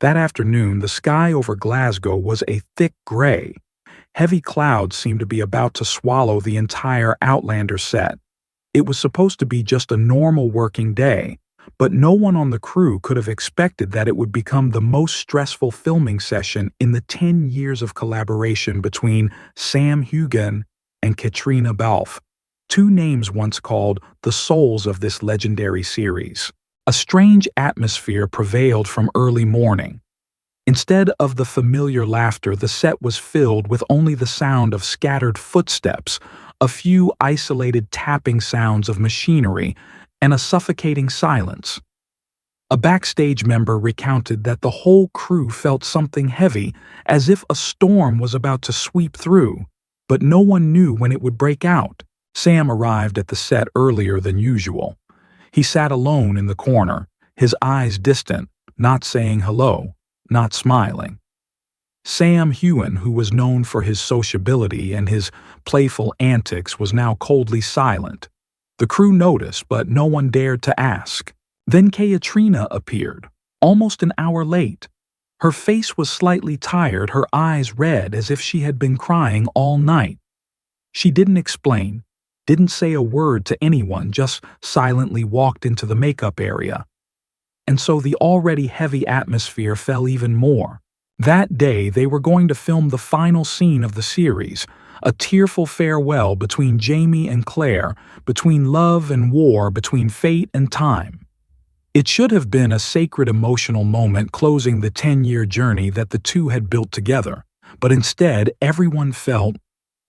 That afternoon, the sky over Glasgow was a thick gray. Heavy clouds seemed to be about to swallow the entire Outlander set. It was supposed to be just a normal working day, but no one on the crew could have expected that it would become the most stressful filming session in the 10 years of collaboration between Sam Heughan and Caitriona Balfe, two names once called the souls of this legendary series. A strange atmosphere prevailed from early morning. Instead of the familiar laughter, the set was filled with only the sound of scattered footsteps, a few isolated tapping sounds of machinery, and a suffocating silence. A backstage member recounted that the whole crew felt something heavy, as if a storm was about to sweep through, but no one knew when it would break out. Sam arrived at the set earlier than usual. He sat alone in the corner, his eyes distant, not saying hello, not smiling. Sam Heughan, who was known for his sociability and his playful antics, was now coldly silent. The crew noticed, but no one dared to ask. Then Caitriona appeared, almost an hour late. Her face was slightly tired, her eyes red as if she had been crying all night. She didn't explain, didn't say a word to anyone, just silently walked into the makeup area. And so the already heavy atmosphere fell even more. That day, they were going to film the final scene of the series, a tearful farewell between Jamie and Claire, between love and war, between fate and time. It should have been a sacred emotional moment closing the 10-year journey that the two had built together, but instead everyone felt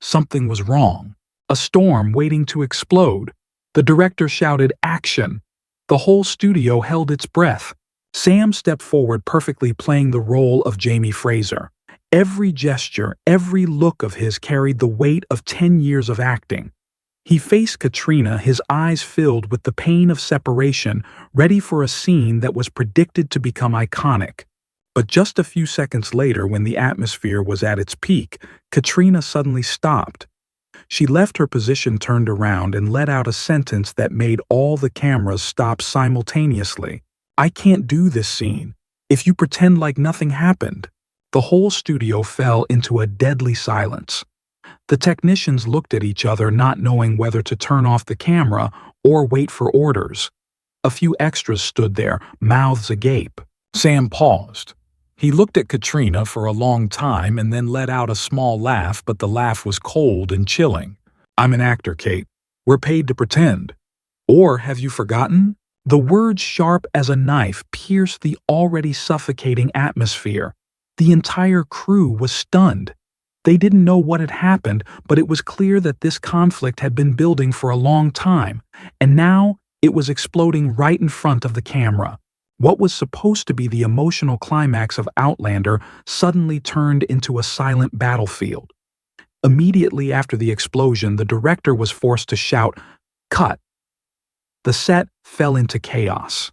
something was wrong, a storm waiting to explode. The director shouted, "Action!" The whole studio held its breath. Sam stepped forward, perfectly playing the role of Jamie Fraser. Every gesture, every look of his carried the weight of 10 years of acting. He faced Caitriona, his eyes filled with the pain of separation, ready for a scene that was predicted to become iconic. But just a few seconds later, when the atmosphere was at its peak, Caitriona suddenly stopped. She left her position, turned around, and let out a sentence that made all the cameras stop simultaneously. "I can't do this scene. If you pretend like nothing happened." The whole studio fell into a deadly silence. The technicians looked at each other, not knowing whether to turn off the camera or wait for orders. A few extras stood there, mouths agape. Sam paused. He looked at Caitriona for a long time and then let out a small laugh, but the laugh was cold and chilling. "I'm an actor, Kate. We're paid to pretend. Or have you forgotten?" The words, sharp as a knife, pierced the already suffocating atmosphere. The entire crew was stunned. They didn't know what had happened, but it was clear that this conflict had been building for a long time, and now it was exploding right in front of the camera. What was supposed to be the emotional climax of Outlander suddenly turned into a silent battlefield. Immediately after the explosion, the director was forced to shout, "Cut!" The set fell into chaos.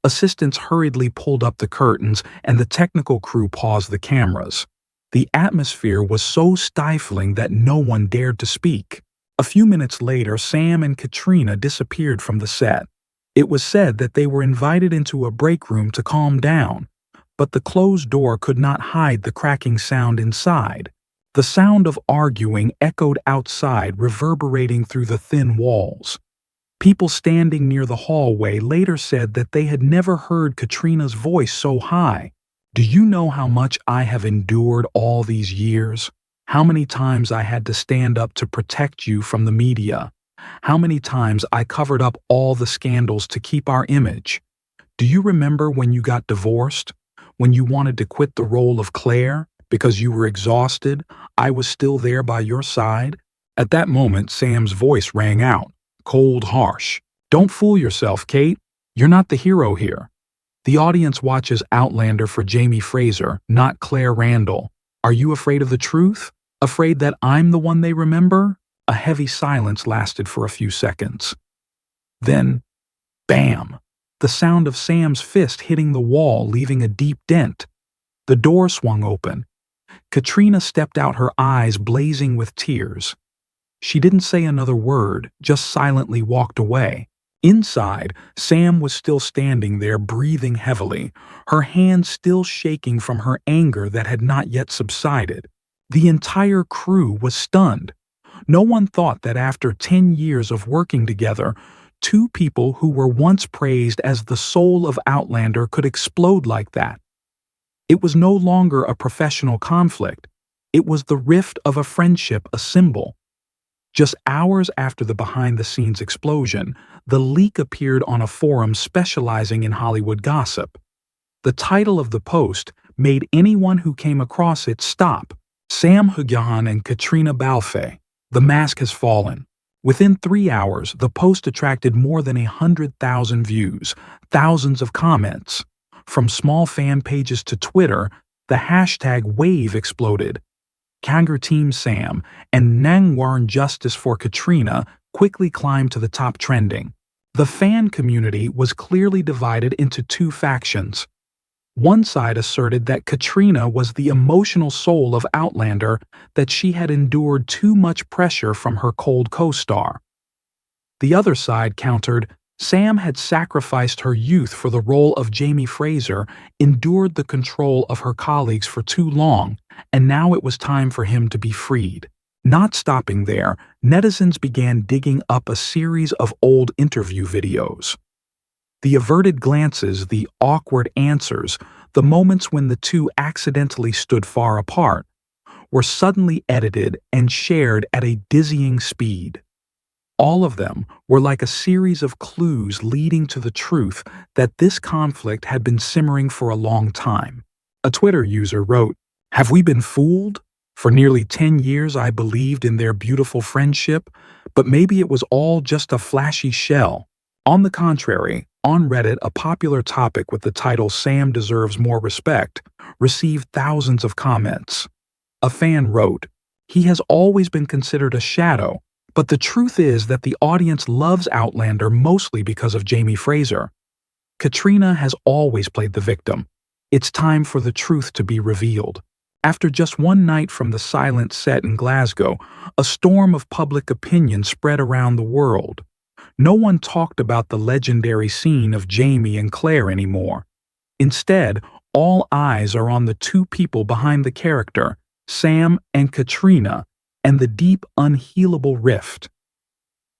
Assistants hurriedly pulled up the curtains, and the technical crew paused the cameras. The atmosphere was so stifling that no one dared to speak. A few minutes later, Sam and Caitriona disappeared from the set. It was said that they were invited into a break room to calm down, but the closed door could not hide the cracking sound inside. The sound of arguing echoed outside, reverberating through the thin walls. People standing near the hallway later said that they had never heard Caitriona's voice so high. "Do you know how much I have endured all these years? How many times I had to stand up to protect you from the media? How many times I covered up all the scandals to keep our image? Do you remember when you got divorced? When you wanted to quit the role of Claire because you were exhausted? I was still there by your side." At that moment, Sam's voice rang out, cold, harsh. "Don't fool yourself, Kate. You're not the hero here. The audience watches Outlander for Jamie Fraser, not Claire Randall. Are you afraid of the truth? Afraid that I'm the one they remember?" A heavy silence lasted for a few seconds. Then, bam! The sound of Sam's fist hitting the wall, leaving a deep dent. The door swung open. Caitriona stepped out, her eyes blazing with tears. She didn't say another word, just silently walked away. Inside, Sam was still standing there breathing heavily, her hands still shaking from her anger that had not yet subsided. The entire crew was stunned. No one thought that after 10 years of working together, two people who were once praised as the soul of Outlander could explode like that. It was no longer a professional conflict. It was the rift of a friendship, a symbol. Just hours after the behind-the-scenes explosion, the leak appeared on a forum specializing in Hollywood gossip. The title of the post made anyone who came across it stop. Sam Heughan and Caitriona Balfe. The mask has fallen. Within 3 hours, the post attracted more than 100,000 views, thousands of comments. From small fan pages to Twitter, the hashtag wave exploded. Kangar Team Sam and Nangwarn Justice for Caitriona quickly climbed to the top trending. The fan community was clearly divided into two factions. One side asserted that Caitriona was the emotional soul of Outlander, that she had endured too much pressure from her cold co-star. The other side countered, Sam had sacrificed her youth for the role of Jamie Fraser, endured the control of her colleagues for too long, and now it was time for him to be freed. Not stopping there, netizens began digging up a series of old interview videos. The averted glances, the awkward answers, the moments when the two accidentally stood far apart, were suddenly edited and shared at a dizzying speed. All of them were like a series of clues leading to the truth that this conflict had been simmering for a long time. A Twitter user wrote, "Have we been fooled? For nearly 10 years I believed in their beautiful friendship, but maybe it was all just a flashy shell." On the contrary, on Reddit, a popular topic with the title "Sam Deserves More Respect" received thousands of comments. A fan wrote, "He has always been considered a shadow, but the truth is that the audience loves Outlander mostly because of Jamie Fraser. Caitriona has always played the victim. It's time for the truth to be revealed." After just one night from the silent set in Glasgow, a storm of public opinion spread around the world. No one talked about the legendary scene of Jamie and Claire anymore. Instead, all eyes are on the two people behind the character, Sam and Caitriona, and the deep, unhealable rift.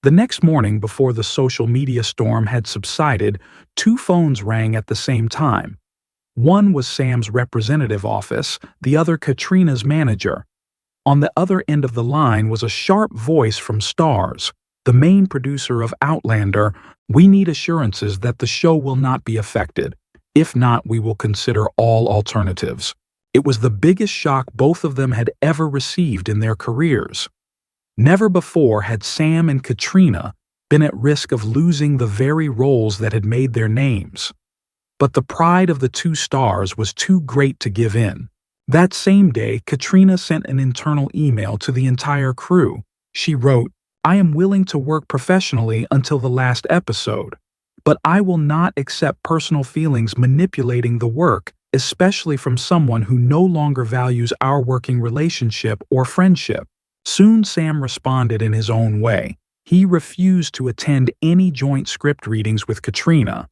The next morning, before the social media storm had subsided, two phones rang at the same time. One was Sam's representative office, the other Caitriona's manager. On the other end of the line was a sharp voice from Starz, the main producer of Outlander. "We need assurances that the show will not be affected. If not, we will consider all alternatives." It was the biggest shock both of them had ever received in their careers. Never before had Sam and Caitriona been at risk of losing the very roles that had made their names. But the pride of the two stars was too great to give in. That same day, Caitriona sent an internal email to the entire crew. She wrote, "I am willing to work professionally until the last episode, but I will not accept personal feelings manipulating the work, especially from someone who no longer values our working relationship or friendship." Soon Sam responded in his own way. He refused to attend any joint script readings with Caitriona.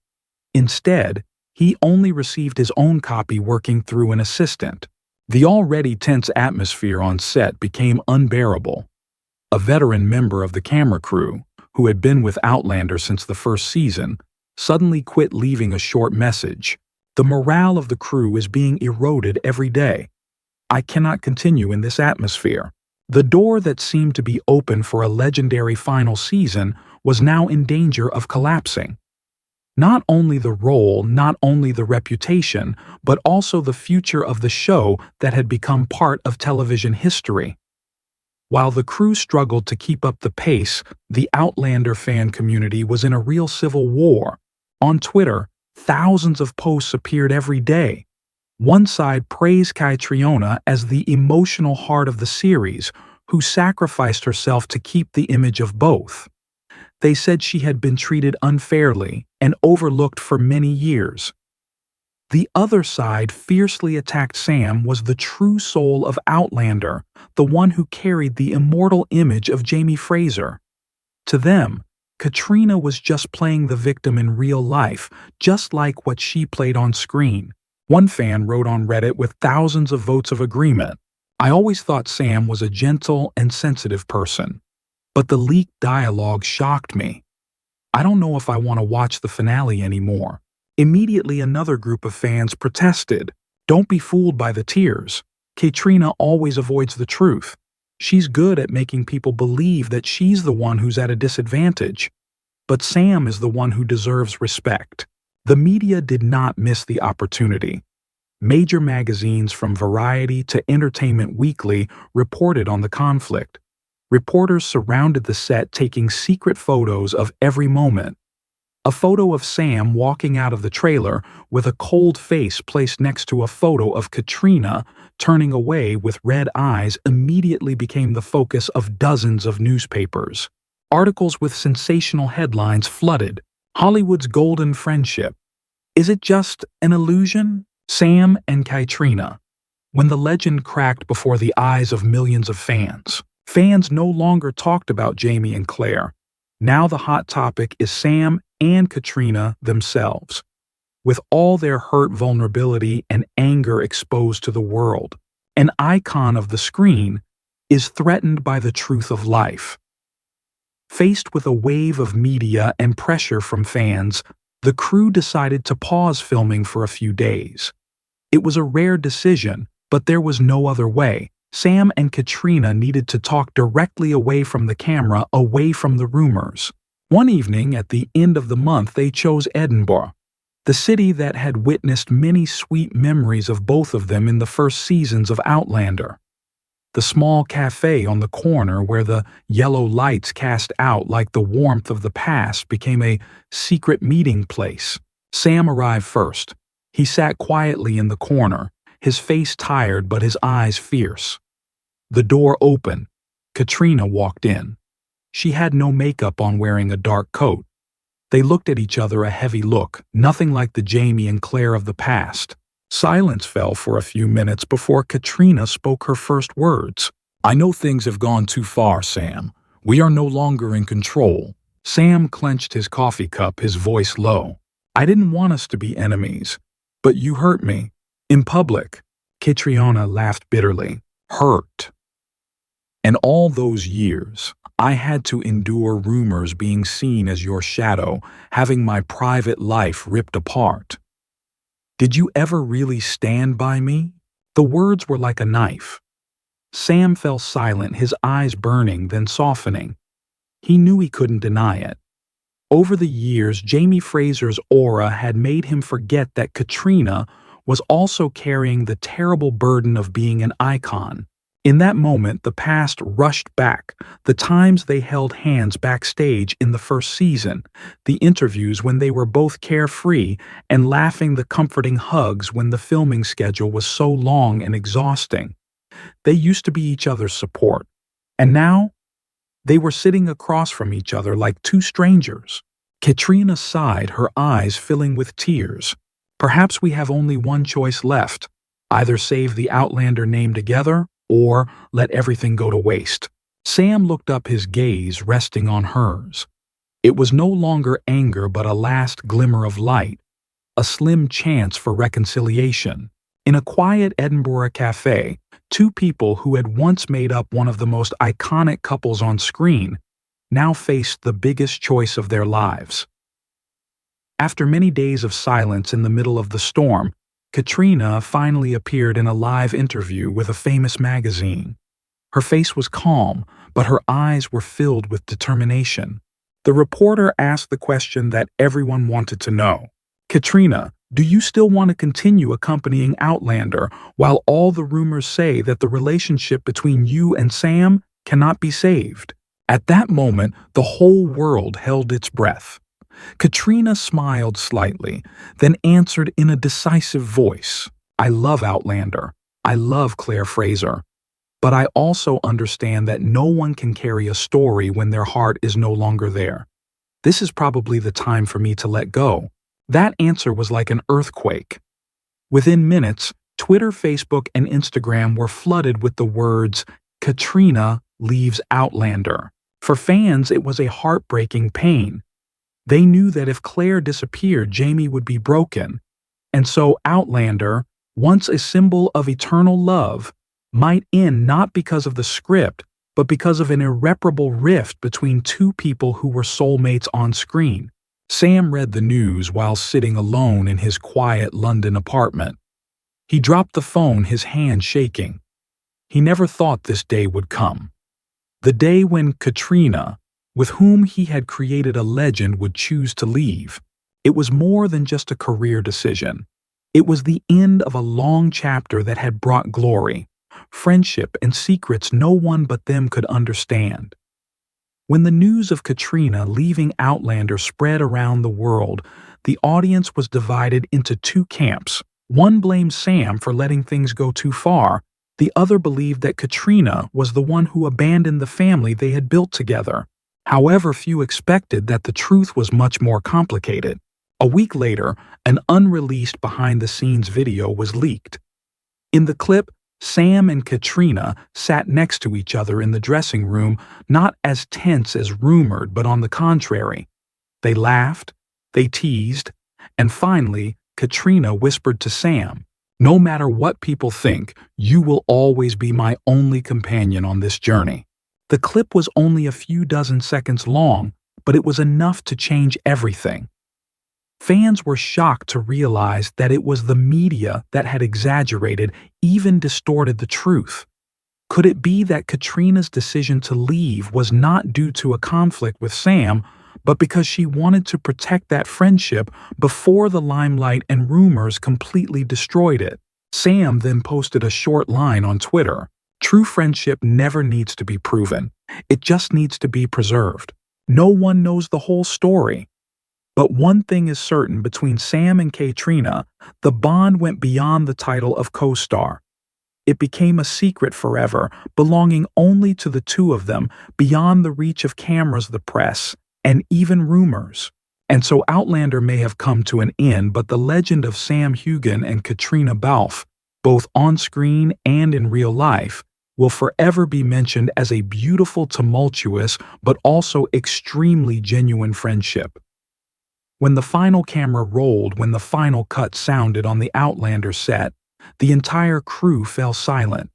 Instead, he only received his own copy working through an assistant. The already tense atmosphere on set became unbearable. A veteran member of the camera crew, who had been with Outlander since the first season, suddenly quit, leaving a short message. "The morale of the crew is being eroded every day. I cannot continue in this atmosphere." The door that seemed to be open for a legendary final season was now in danger of collapsing. Not only the role, not only the reputation, but also the future of the show that had become part of television history. While the crew struggled to keep up the pace, the Outlander fan community was in a real civil war. On Twitter, thousands of posts appeared every day. One side praised Caitriona as the emotional heart of the series, who sacrificed herself to keep the image of both. They said she had been treated unfairly and overlooked for many years. The other side fiercely attacked Sam was the true soul of Outlander, the one who carried the immortal image of Jamie Fraser. To them, Caitriona was just playing the victim in real life, just like what she played on screen. One fan wrote on Reddit with thousands of votes of agreement. I always thought Sam was a gentle and sensitive person, but the leaked dialogue shocked me. I don't know if I want to watch the finale anymore. Immediately, another group of fans protested. Don't be fooled by the tears. Caitriona always avoids the truth. She's good at making people believe that she's the one who's at a disadvantage. But Sam is the one who deserves respect. The media did not miss the opportunity. Major magazines from Variety to Entertainment Weekly reported on the conflict. Reporters surrounded the set taking secret photos of every moment. A photo of Sam walking out of the trailer with a cold face placed next to a photo of Caitriona turning away with red eyes immediately became the focus of dozens of newspapers. Articles with sensational headlines flooded. Hollywood's golden friendship. Is it just an illusion? Sam and Caitriona. When the legend cracked before the eyes of millions of fans, fans no longer talked about Jamie and Claire. Now the hot topic is Sam and Caitriona themselves. With all their hurt, vulnerability, and anger exposed to the world, an icon of the screen is threatened by the truth of life. Faced with a wave of media and pressure from fans, the crew decided to pause filming for a few days. It was a rare decision, but there was no other way. Sam and Caitriona needed to talk directly away from the camera, away from the rumors. One evening at the end of the month, they chose Edinburgh, the city that had witnessed many sweet memories of both of them in the first seasons of Outlander. The small cafe on the corner where the yellow lights cast out like the warmth of the past became a secret meeting place. Sam arrived first. He sat quietly in the corner, his face tired but his eyes fierce. The door opened. Caitriona walked in. She had no makeup on, wearing a dark coat. They looked at each other, a heavy look, nothing like the Jamie and Claire of the past. Silence fell for a few minutes before Caitriona spoke her first words. I know things have gone too far, Sam. We are no longer in control. Sam clenched his coffee cup, his voice low. I didn't want us to be enemies, but you hurt me. In public. Caitriona laughed bitterly. Hurt. And all those years, I had to endure rumors being seen as your shadow, having my private life ripped apart. Did you ever really stand by me? The words were like a knife. Sam fell silent, his eyes burning, then softening. He knew he couldn't deny it. Over the years, Jamie Fraser's aura had made him forget that Caitriona was also carrying the terrible burden of being an icon. In that moment, the past rushed back, the times they held hands backstage in the first season, the interviews when they were both carefree, and laughing, the comforting hugs when the filming schedule was so long and exhausting. They used to be each other's support, and now they were sitting across from each other like two strangers. Caitriona sighed, her eyes filling with tears. Perhaps we have only one choice left, either save the Outlander name together, or let everything go to waste. Sam looked up, his gaze resting on hers. It was no longer anger but a last glimmer of light, a slim chance for reconciliation. In a quiet Edinburgh cafe, two people who had once made up one of the most iconic couples on screen now faced the biggest choice of their lives. After many days of silence in the middle of the storm, Caitriona finally appeared in a live interview with a famous magazine. Her face was calm, but her eyes were filled with determination. The reporter asked the question that everyone wanted to know. Caitriona, do you still want to continue accompanying Outlander while all the rumors say that the relationship between you and Sam cannot be saved? At that moment, the whole world held its breath. Caitriona smiled slightly, then answered in a decisive voice. I love Outlander. I love Claire Fraser. But I also understand that no one can carry a story when their heart is no longer there. This is probably the time for me to let go. That answer was like an earthquake. Within minutes, Twitter, Facebook, and Instagram were flooded with the words, Caitriona leaves Outlander. For fans, it was a heartbreaking pain. They knew that if Claire disappeared, Jamie would be broken. And so Outlander, once a symbol of eternal love, might end not because of the script, but because of an irreparable rift between two people who were soulmates on screen. Sam read the news while sitting alone in his quiet London apartment. He dropped the phone, his hand shaking. He never thought this day would come. The day when Caitriona, with whom he had created a legend, would choose to leave. It was more than just a career decision. It was the end of a long chapter that had brought glory, friendship, and secrets no one but them could understand. When the news of Caitriona leaving Outlander spread around the world, the audience was divided into two camps. One blamed Sam for letting things go too far. The other believed that Caitriona was the one who abandoned the family they had built together. However, few expected that the truth was much more complicated. A week later, an unreleased behind-the-scenes video was leaked. In the clip, Sam and Caitriona sat next to each other in the dressing room, not as tense as rumored, but on the contrary. They laughed, they teased, and finally, Caitriona whispered to Sam, "No matter what people think, you will always be my only companion on this journey." The clip was only a few dozen seconds long, but it was enough to change everything. Fans were shocked to realize that it was the media that had exaggerated, even distorted the truth. Could it be that Caitriona's decision to leave was not due to a conflict with Sam, but because she wanted to protect that friendship before the limelight and rumors completely destroyed it? Sam then posted a short line on Twitter. "True friendship never needs to be proven. It just needs to be preserved. No one knows the whole story. But one thing is certain, between Sam and Caitriona, the bond went beyond the title of co-star. It became a secret forever, belonging only to the two of them, beyond the reach of cameras, the press, and even rumors." And so Outlander may have come to an end, but the legend of Sam Heughan and Caitriona Balfe, both on screen and in real life, will forever be mentioned as a beautiful, tumultuous, but also extremely genuine friendship. When the final camera rolled, when the final cut sounded on the Outlander set, the entire crew fell silent.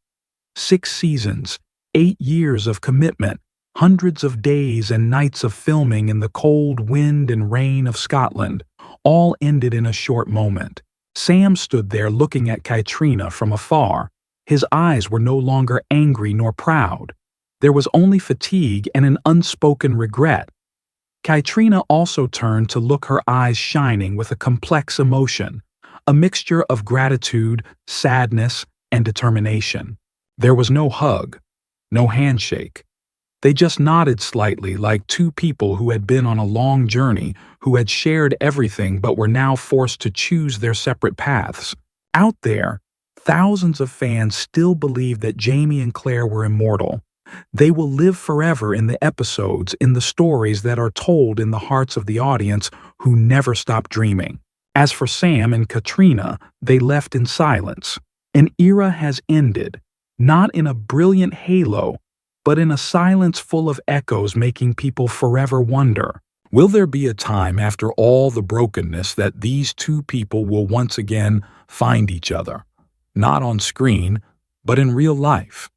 6 seasons, 8 years of commitment, hundreds of days and nights of filming in the cold wind and rain of Scotland, all ended in a short moment. Sam stood there looking at Caitriona from afar. His eyes were no longer angry nor proud. There was only fatigue and an unspoken regret. Caitriona also turned to look, her eyes shining with a complex emotion, a mixture of gratitude, sadness, and determination. There was no hug, no handshake. They just nodded slightly, like two people who had been on a long journey, who had shared everything but were now forced to choose their separate paths. Out there, thousands of fans still believe that Jamie and Claire were immortal. They will live forever in the episodes, in the stories that are told in the hearts of the audience who never stop dreaming. As for Sam and Caitriona, they left in silence. An era has ended, not in a brilliant halo, but in a silence full of echoes, making people forever wonder, will there be a time after all the brokenness that these two people will once again find each other? Not on screen, but in real life.